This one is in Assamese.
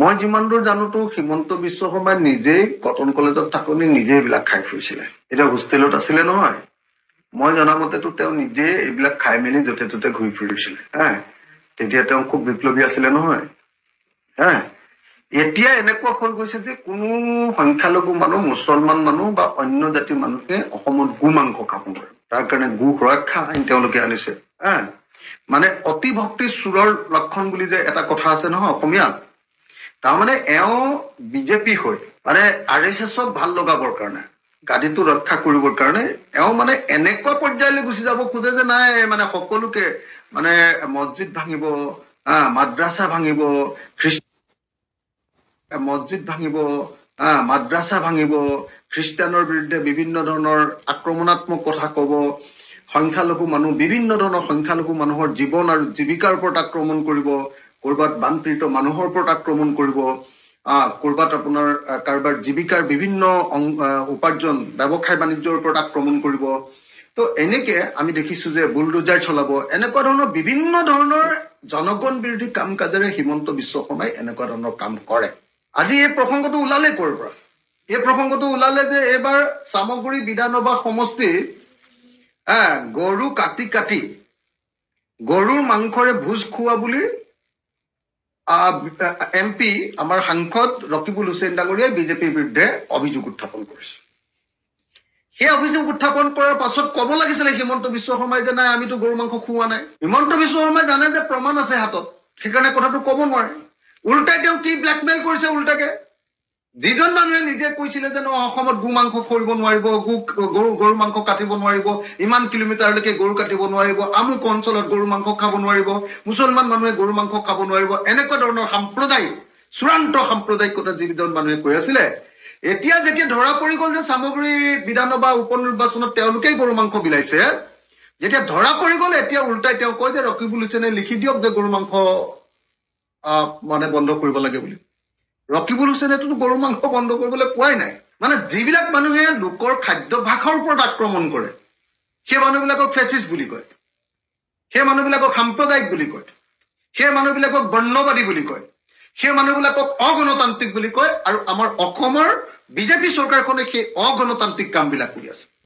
মই যিমান দূৰ জানোতো হিমন্ত বিশ্ব শৰ্মা নিজেই কটন কলেজত থাকোঁতে নিজে এইবিলাক খাই ফুৰিছিলে। এতিয়া হোষ্টেলত আছিলে নহয়, মই জনামতেতো তেওঁ নিজে এইবিলাক খাই মেলি য'তে ত'তে ঘূৰি ফুৰিছিলে। তেতিয়া তেওঁ খুব বিপ্লৱী আছিলে নহয়। এতিয়া এনেকুৱা হৈ গৈছে যে কোনো সংখ্যালঘু মানুহ, মুছলমান মানুহ বা অন্য জাতিৰ মানুহে অসমত গো মাংস খাব নোৱাৰে। তাৰ কাৰণে গো সুৰক্ষা আইন তেওঁলোকে আনিছে। মানে অতি ভক্তি চোৰৰ লক্ষণ বুলি যে এটা কথা আছে নহয় অসমীয়াত, তাৰমানে এওঁ বিজেপি হৈ মানে RSSক ভাল লগাবৰ কাৰণে, গাদীটো ৰক্ষা কৰিবৰ কাৰণে এওঁ মানে এনেকুৱা পৰ্যায়লৈ গুচি যাব খোজে যে নাই মানে সকলোকে মানে মছজিদ ভাঙিব, মাদ্ৰাছা ভাঙিব, মাদ্ৰাছা ভাঙিব, খ্ৰীষ্টানৰ বিৰুদ্ধে বিভিন্ন ধৰণৰ আক্ৰমণাত্মক কথা ক'ব, সংখ্যালঘু মানুহ বিভিন্ন ধৰণৰ সংখ্যালঘু মানুহৰ জীৱন আৰু জীৱিকাৰ ওপৰত আক্ৰমণ কৰিব, ক'ৰবাত বানপীড়িত মানুহৰ ওপৰত আক্ৰমণ কৰিব, ক'ৰবাত আপোনাৰ কাৰোবাৰ জীৱিকাৰ বিভিন্ন উপাৰ্জন ব্যৱসায় বাণিজ্যৰ ওপৰত আক্ৰমণ কৰিব। তো এনেকে আমি দেখিছো যে বুলডোজাৰ চলাব, এনেকুৱা ধৰণৰ বিভিন্ন ধৰণৰ জনগণ বিৰোধী কাম কাজেৰে হিমন্ত বিশ্ব শৰ্মাই এনেকুৱা ধৰণৰ কাম কৰে। আজি এই প্ৰসংগটো ওলালে ক'ৰ পৰা? এই প্ৰসংগটো ওলালে যে এইবাৰ চামগুৰি বিধানসভা সমষ্টিৰ গৰু কাটি গৰুৰ মাংসৰে ভোজ খোৱা বুলি MP আমাৰ সাংসদ ৰকিবুল হুছেইন ডাঙৰীয়াই বিজেপিৰ বিৰুদ্ধে অভিযোগ উত্থাপন কৰিছে। সেই অভিযোগ উত্থাপন কৰাৰ পাছত ক'ব লাগিছিলে হিমন্ত বিশ্ব শৰ্মাই যে নাই আমিতো গৰু মাংস খোৱা নাই। হিমন্ত বিশ্ব শৰ্মাই জানে যে প্ৰমাণ আছে হাতত, সেইকাৰণে কথাটো ক'ব নোৱাৰে। উল্টাই তেওঁ কি ব্লেকমেইল কৰিছে উল্টাকে, যিজন মানুহে নিজে কৈছিলে যে অসমত গো মাংস কৰিব নোৱাৰিব, গৰু মাংস কাটিব নোৱাৰিব, ইমান কিলোমিটাৰলৈকে গৰু কাটিব নোৱাৰিব, আমুক অঞ্চলত গৰু মাংস খাব নোৱাৰিব, মুছলমান মানুহে গৰু মাংস খাব নোৱাৰিব, এনেকুৱা ধৰণৰ সাম্প্ৰদায়িক চূড়ান্ত সাম্প্ৰদায়িকতা যিজন মানুহে কৈ আছিলে, এতিয়া যেতিয়া ধৰা পৰি গ'ল যে চামগুৰি বিধানসভা উপ নিৰ্বাচনত তেওঁলোকেই গৰু মাংস বিলাইছে, যেতিয়া ধৰা পৰি গ'ল এতিয়া উল্টাই তেওঁ কয় যে ৰকিবুল হুছেইনে লিখি দিয়ক যে গৰু মাংস মানে বন্ধ কৰিব লাগে বুলি। ৰকিবুল হুছেইনেতো গৰু মাংস বন্ধ কৰিবলৈ কোৱাই নাই। মানে যিবিলাক মানুহে লোকৰ খাদ্যভাসৰ ওপৰত আক্ৰমণ কৰে সেই মানুহবিলাকক ফেচিষ্ট বুলি কয়, সেই মানুহবিলাকক সাম্প্ৰদায়িক বুলি কয়, সেই মানুহবিলাকক বৰ্ণবাদী বুলি কয়, সেই মানুহবিলাকক অগণতান্ত্ৰিক বুলি কয়, আৰু আমাৰ অসমৰ বিজেপি চৰকাৰখনে সেই অগণতান্ত্ৰিক কামবিলাক কৰি আছে।